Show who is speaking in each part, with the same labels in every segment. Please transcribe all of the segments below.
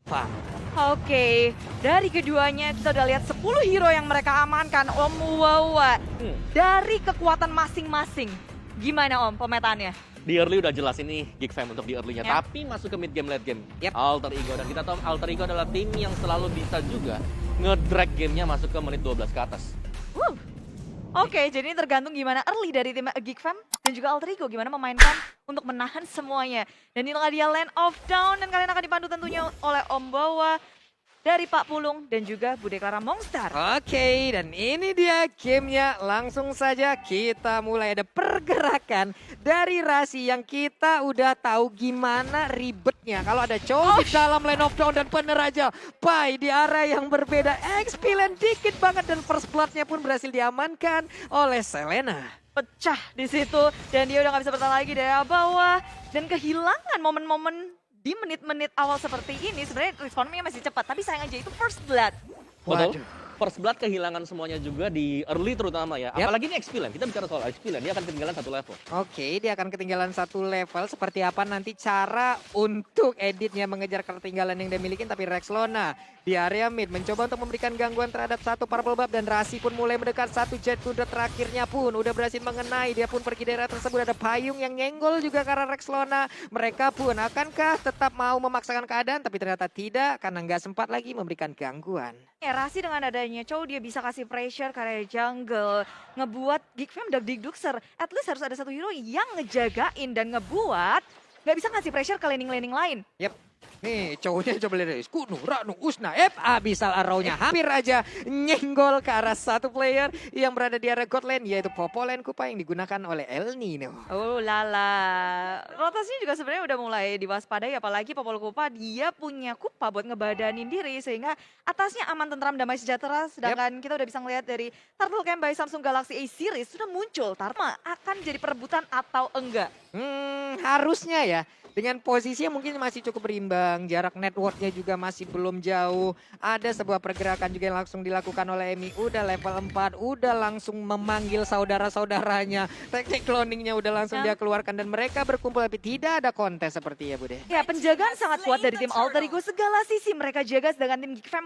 Speaker 1: Fang.
Speaker 2: Oke, dari keduanya kita udah lihat 10 hero yang mereka amankan, Om Wawa. Dari kekuatan masing-masing, gimana Om pemetaannya?
Speaker 1: Di early udah jelas ini Geek Fam untuk di early-nya.
Speaker 2: Yep.
Speaker 1: Tapi masuk ke mid game, late game.
Speaker 2: Yep.
Speaker 1: Alter Ego. Dan kita tahu Alter Ego adalah tim yang selalu bisa juga nge-drag gamenya masuk ke menit 12 ke atas.
Speaker 2: Oke, jadi ini tergantung gimana early dari tim Geek Fam dan juga Alter Ego gimana memainkan untuk menahan semuanya. Dan inilah dia Land of Dawn dan kalian akan dipandu tentunya oleh Om Bawa dari Pak Pulung dan juga Bude Clara Mongstar.
Speaker 3: Oke, dan ini dia gamenya. Langsung saja kita mulai. Ada pergerakan dari Rasi yang kita udah tahu gimana ribetnya. Kalau ada cowok di dalam Land of Dawn dan peneraja Pai di area yang berbeda. Expilent dikit banget dan first blood-nya pun berhasil diamankan oleh Selena.
Speaker 2: Pecah di situ dan dia udah nggak bisa bertahan lagi dari bawah dan kehilangan momen-momen di menit-menit awal seperti ini. Sebenarnya responnya masih cepat, tapi sayang aja itu first blood.
Speaker 1: Betul. First Blood kehilangan semuanya juga di early terutama ya.
Speaker 3: Yep.
Speaker 1: Apalagi ini Expilent. Kita bicara soal Expilent, dia akan ketinggalan satu level.
Speaker 3: Oke, dia akan ketinggalan satu level. Seperti apa nanti cara untuk editnya mengejar ketinggalan yang dia miliki. Tapi Rexlona di area mid mencoba untuk memberikan gangguan terhadap satu Purple Buff. Dan Rasi pun mulai mendekat satu Jet Kuda terakhirnya pun udah berhasil mengenai. Dia pun pergi daerah tersebut. Ada Payung yang nyenggol juga karena Rexlona. Mereka pun akankah tetap mau memaksakan keadaan. Tapi ternyata tidak karena nggak sempat lagi memberikan gangguan.
Speaker 2: Ya Rasi dengan adanya Chow dia bisa kasih pressure ke area jungle. Ngebuat Geek Fam dagdikdukser. At least harus ada satu hero yang ngejagain dan ngebuat nggak bisa ngasih pressure ke laning-laning lain.
Speaker 3: Yep. Nih cowoknya coba lihat. Kuno, Ranu, Usna, abisal arrow-nya hampir aja nyenggol ke arah satu player yang berada di area God Lane, yaitu Popolen Kupa yang digunakan oleh El Nino.
Speaker 2: Oh lala. Rotasinya juga sebenarnya udah mulai diwaspadai, apalagi Popol Kupa dia punya Kupa buat ngebadanin diri sehingga atasnya aman tentram damai sejahtera. Sedangkan kita udah bisa ngeliat dari Turtle Camp by Samsung Galaxy A Series sudah muncul. Tarma akan jadi perebutan atau enggak?
Speaker 3: Harusnya ya. Dengan posisinya mungkin masih cukup berimbang, jarak networknya juga masih belum jauh. Ada sebuah pergerakan juga yang langsung dilakukan oleh Emi. Udah level 4, udah langsung memanggil saudara-saudaranya. Teknik cloningnya udah langsung dia keluarkan dan mereka berkumpul tapi tidak ada kontes seperti ya Bude.
Speaker 2: Ya penjagaan sangat kuat dari tim Alter Ego. Segala sisi mereka jaga, sedangkan tim Geek Fam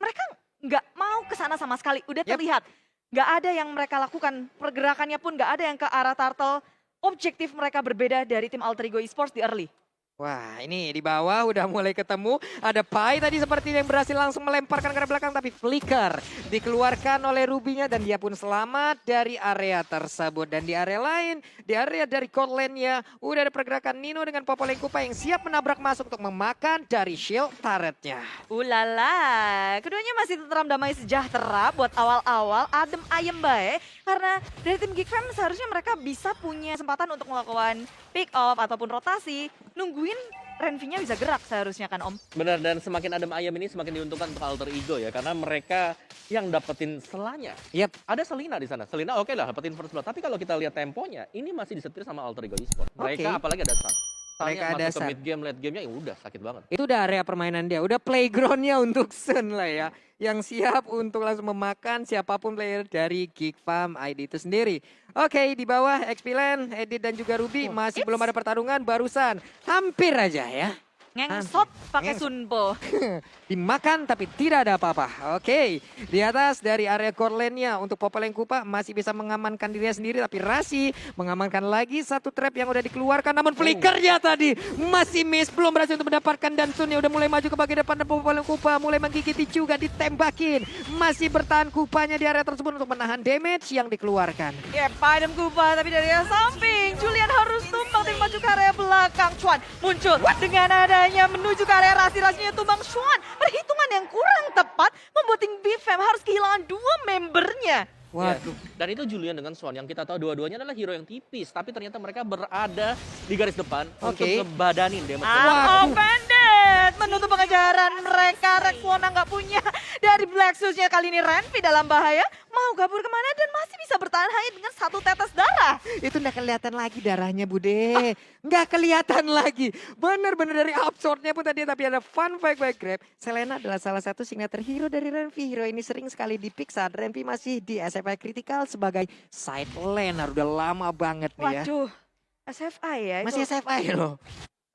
Speaker 2: mereka nggak mau ke sana sama sekali. Udah terlihat. Nggak ada yang mereka lakukan. Pergerakannya pun nggak ada yang ke arah Turtle. Objektif mereka berbeda dari tim Alter Ego Esports di early.
Speaker 3: Wah ini di bawah udah mulai ketemu. Ada Pai tadi seperti yang berhasil langsung melemparkan ke arah belakang. Tapi flicker dikeluarkan oleh Rubinya dan dia pun selamat dari area tersebut. Dan di area lain, di area dari God Lane-nya udah ada pergerakan Nino dengan Popolen Kupa yang siap menabrak masuk untuk memakan dari shield turretnya.
Speaker 2: Ulala, keduanya masih tentram damai sejahtera buat awal-awal adem ayem bae. Karena dari tim Geek Fam seharusnya mereka bisa punya kesempatan untuk melakukan pick off ataupun rotasi. Nungguin Renvi-nya bisa gerak seharusnya kan Om?
Speaker 1: Benar, dan semakin adem ayam ini semakin diuntungkan untuk Alter Ego ya. Karena mereka yang dapetin selanya.
Speaker 3: Yep.
Speaker 1: Ada Selena di sana. Selena oke lah dapetin first blood. Tapi kalau kita lihat temponya, ini masih disetir sama Alter Ego Esports. Mereka apalagi ada Sun.
Speaker 3: Mereka ada
Speaker 1: masuk ke
Speaker 3: Sun.
Speaker 1: mid game, late game-nya ya udah sakit banget.
Speaker 3: Itu udah area permainan dia, udah playground-nya untuk Sun lah ya. Yang siap untuk langsung memakan siapapun player dari Geek Fam ID itu sendiri. Oke, di bawah Expilent, Edit dan juga Ruby masih belum ada pertarungan barusan. Hampir aja ya.
Speaker 2: Ngengsot pakai Sunpo.
Speaker 3: Dimakan tapi tidak ada apa-apa. Oke, di atas dari area core lane-nya untuk Popolen Kupa masih bisa mengamankan dirinya sendiri. Tapi Rasi mengamankan lagi satu trap yang udah dikeluarkan. Namun flickernya tadi masih miss. Belum berhasil untuk mendapatkan dan Sunnya udah mulai maju ke bagian depan. Dan Popolen Kupa mulai menggigiti juga ditembakin. Masih bertahan Kupanya di area tersebut untuk menahan damage yang dikeluarkan.
Speaker 2: Ya, padam Kupa tapi dari area samping. Julian harus tumbang dan maju ke area belakang. Chuan muncul dengan adanya menuju ke area Rasi-Rasinya tumbang Chuan. Perhitungan yang kurang tepat membuat tim BFM harus kehilangan dua membernya.
Speaker 3: Waduh.
Speaker 1: Ya. Dan itu Julian dengan Swan yang kita tahu dua-duanya adalah hero yang tipis. Tapi ternyata mereka berada di garis depan untuk ngebadanin damage.
Speaker 2: Offended menutup pengejaran mereka. Rexlona nggak punya dari Black Shoes-nya kali ini. Renvi dalam bahaya. Mau kabur kemana dan masih bisa bertahan hanya dengan satu tetes darah.
Speaker 3: Itu nggak kelihatan lagi darahnya Bude. Nggak kelihatan lagi. Bener-bener dari upshot-nya pun tadi. Tapi ada fun fact by Grab. Selena adalah salah satu signature hero dari Renvi. Hero ini sering sekali di-pick saat Renvi masih di SFI Critical sebagai side laner. Udah lama banget nih ya.
Speaker 2: Waduh, SFI ya.
Speaker 3: Masih
Speaker 2: itu
Speaker 3: SFI loh.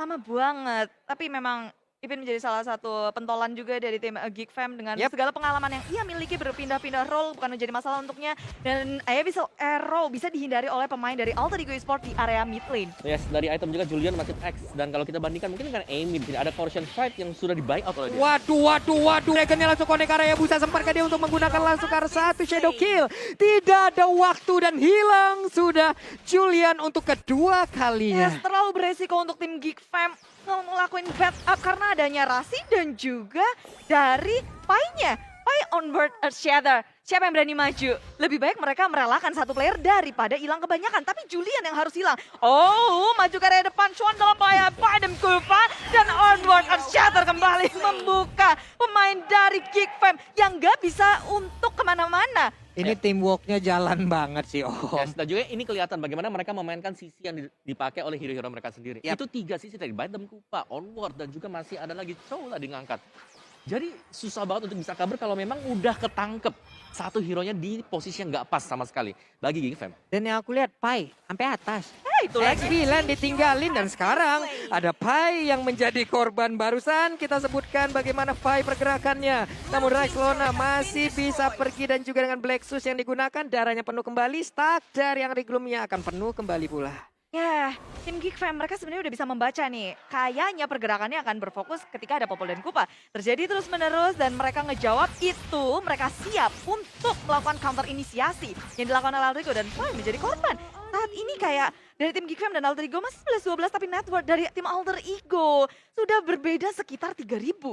Speaker 2: lama banget. Tapi memang Ipin menjadi salah satu pentolan juga dari tim Geek Fam dengan
Speaker 3: Yap.
Speaker 2: segala pengalaman yang ia miliki berpindah-pindah role bukan menjadi masalah untuknya. Dan bisa arrow bisa dihindari oleh pemain dari Alter Ego Esports di area mid lane.
Speaker 1: Yes, dari item juga Julian masih X. Dan kalau kita bandingkan mungkin dengan Amy, ada Corruption Fight yang sudah di buy out oleh dia.
Speaker 3: Waduh. Dragonnya langsung connect ke area Busa. Sempat dia untuk menggunakan langsung ke arah satu Shadow Kill. Tidak ada waktu dan hilang sudah Julian untuk kedua kalinya.
Speaker 2: Yes, terlalu beresiko untuk tim Geek Fam ngelakuin backup karena adanya Rasi dan juga dari Pai-nya. Pai onward Shatter. Siapa yang berani maju? Lebih baik mereka merelakan satu player daripada hilang kebanyakan. Tapi Julian yang harus hilang. Oh, maju ke area depan. Chuan dalam bahaya. Pai dan Kufa. Dan onward Shatter kembali membuka pemain dari Geek Fam yang gak bisa untuk kemana-mana.
Speaker 3: Ini teamworknya jalan banget sih Om.
Speaker 1: Yes, dan juga ini kelihatan bagaimana mereka memainkan sisi yang dipakai oleh hero-hero mereka sendiri.
Speaker 3: Yap.
Speaker 1: Itu 3 sisi tadi, Biden, Kupa, Onward, dan juga masih ada lagi Chow tadi ngangkat. Jadi susah banget untuk bisa cover kalau memang udah ketangkep satu hero-nya di posisi yang nggak pas sama sekali bagi Geek Fam.
Speaker 3: Dan yang aku lihat Pai sampai atas.
Speaker 2: Itu lagi.
Speaker 3: X9 ditinggalin dan sekarang ada Pai yang menjadi korban. Barusan kita sebutkan bagaimana Pai pergerakannya. Namun Rexlona masih bisa pergi dan juga dengan Black Sus yang digunakan darahnya penuh kembali. Stack dari yang Reglumnya akan penuh kembali pula.
Speaker 2: Ya, tim Geek Fam mereka sebenarnya udah bisa membaca nih. Kayaknya pergerakannya akan berfokus ketika ada Popol dan Kupa. Terjadi terus-menerus dan mereka ngejawab itu. Mereka siap untuk melakukan counter inisiasi yang dilakukan oleh Alter Ego dan Pai menjadi korban. Saat ini kayak dari tim Geek Fam dan Alter Ego masih 11-12 tapi network dari tim Alter Ego sudah berbeda sekitar 3.000.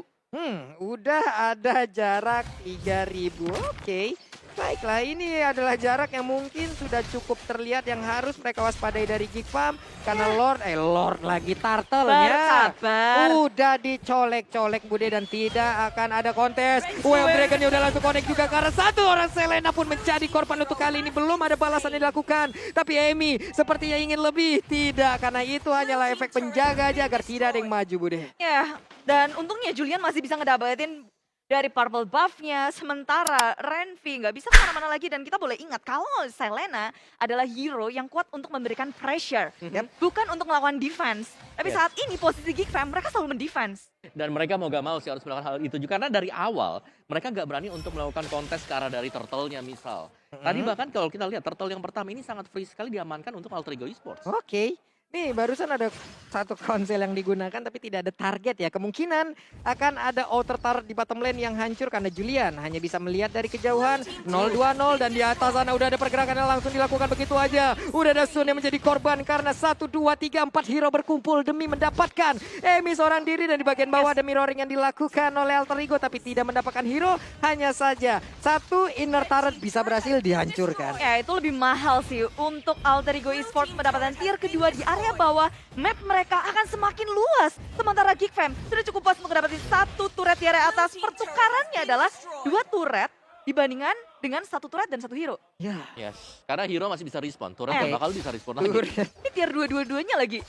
Speaker 3: Udah ada jarak 3.000. Oke. Baiklah, ini adalah jarak yang mungkin sudah cukup terlihat yang harus mereka waspadai dari Geek Fam. Karena Lord lagi turtle-nya.
Speaker 2: Bersabar.
Speaker 3: Udah dicolek-colek Bude dan tidak akan ada kontes. Well Dragonnya udah langsung connect juga karena satu orang Selena pun menjadi korban untuk kali ini. Belum ada balasan yang dilakukan. Tapi Amy sepertinya ingin lebih. Tidak, karena itu hanyalah efek penjaga aja agar tidak ada yang maju Bude.
Speaker 2: Ya, dan untungnya Julian masih bisa ngedapetin dari purple buff-nya, sementara Renvi nggak bisa kemana-mana lagi. Dan kita boleh ingat kalau Selena adalah hero yang kuat untuk memberikan pressure, bukan untuk melakukan defense. Tapi saat ini posisi Geek Fam mereka selalu mendefense.
Speaker 1: Dan mereka mau gak mau sih harus melakukan hal itu juga karena dari awal mereka gak berani untuk melakukan kontes ke arah dari turtle-nya misal. Tadi bahkan kalau kita lihat turtle yang pertama ini sangat free sekali diamankan untuk Alter Ego Esports.
Speaker 3: Oke. Nih barusan ada satu konsel yang digunakan tapi tidak ada target ya. Kemungkinan akan ada outer turret di bottom lane yang hancur karena Julian hanya bisa melihat dari kejauhan 0-2-0 dan di atas sana udah ada pergerakan yang langsung dilakukan begitu aja. Udah ada Sun yang menjadi korban karena 1, 2, 3, 4 hero berkumpul demi mendapatkan Amy seorang diri dan di bagian bawah ada mirroring yang dilakukan oleh Alter Ego tapi tidak mendapatkan hero. Hanya saja satu inner turret bisa berhasil dihancurkan.
Speaker 2: Ya itu lebih mahal sih untuk Alter Ego Esports mendapatkan tier kedua di area bawah. Map mereka akan semakin luas. Sementara Geek Fam sudah cukup puas untuk mendapatkan satu turret di area atas. Pertukarannya adalah 2 turret dibandingkan dengan 1 turret dan 1 hero.
Speaker 3: Ya.
Speaker 1: Yes, karena hero masih bisa respon, turret gak bakal bisa respon lagi.
Speaker 2: Ini tier 2 lagi.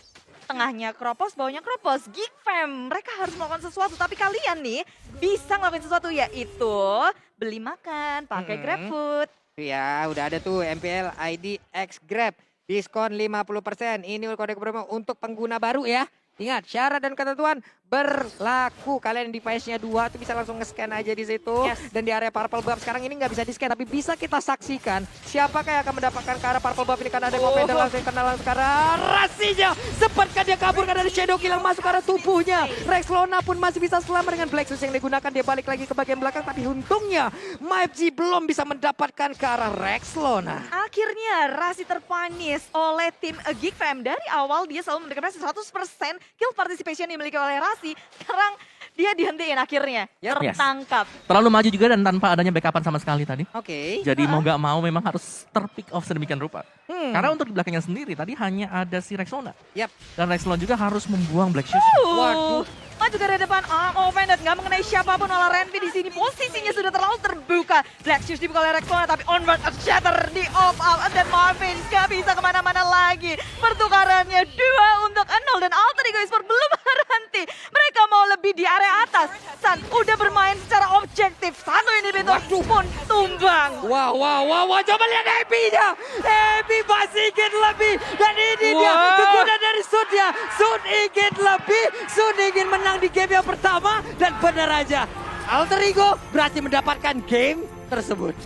Speaker 2: Tengahnya Kropos, bawahnya Kropos. Geek Fam mereka harus melakukan sesuatu. Tapi kalian nih bisa ngelakuin sesuatu yaitu beli makan pakai GrabFood.
Speaker 3: Ya udah ada tuh MPL ID X Grab. Diskon 50%. Ini kode promo untuk pengguna baru ya. Ingat, syarat dan ketentuan berlaku. Kalian device-nya 2 tuh bisa langsung nge-scan aja di situ. Dan di area purple buff sekarang ini nggak bisa di-scan. Tapi bisa kita saksikan siapakah yang akan mendapatkan ke arah purple buff ini. Karena ada Commander langsung kenal langsung ke arah Rasinya. Sepatkah dia kabur karena ada Shadow Kill yang masuk ke arah tubuhnya. Rexlona pun masih bisa selamat dengan Black Sus yang digunakan. Dia balik lagi ke bagian belakang. Tapi untungnya MyFG belum bisa mendapatkan ke arah Rexlona.
Speaker 2: Akhirnya Rasi terpanis oleh tim Geek Fam. Dari awal dia selalu memberikan 100% kill participation yang dimiliki oleh Rasi. Sekarang dia dihentiin akhirnya. Tertangkap.
Speaker 1: Terlalu maju juga dan tanpa adanya backupan sama sekali tadi.
Speaker 3: Oke.
Speaker 1: Jadi mau gak mau memang harus terpick off sedemikian rupa. Karena untuk di belakangnya sendiri tadi hanya ada si Rexlona. Dan Rexlona juga harus membuang Black Shoes.
Speaker 3: Waduh.
Speaker 2: Maju dari depan, offended, nggak mengenai siapapun oleh Renvi di sini. Posisinya sudah terlalu terbuka. Black Shoes dibuka oleh Rexlona, tapi onward shatter di off up. Dan Marvin nggak bisa kemana-mana lagi. Pertukarannya 2 untuk 0 dan Alter Ego Esports belum berhenti. Mereka mau lebih di area atas. San udah bermain secara objektif. Satu inhibitor
Speaker 3: Waduh.
Speaker 2: tumbang.
Speaker 3: Wah, coba lihat Ebi-nya. Ebi masih ingin lebih. Dan ini dia, kegunaan dari Sun-nya. Sun ingin lebih, Sun ingin menang di game yang pertama. Dan benar aja, Alter Ego berhasil mendapatkan game tersebut.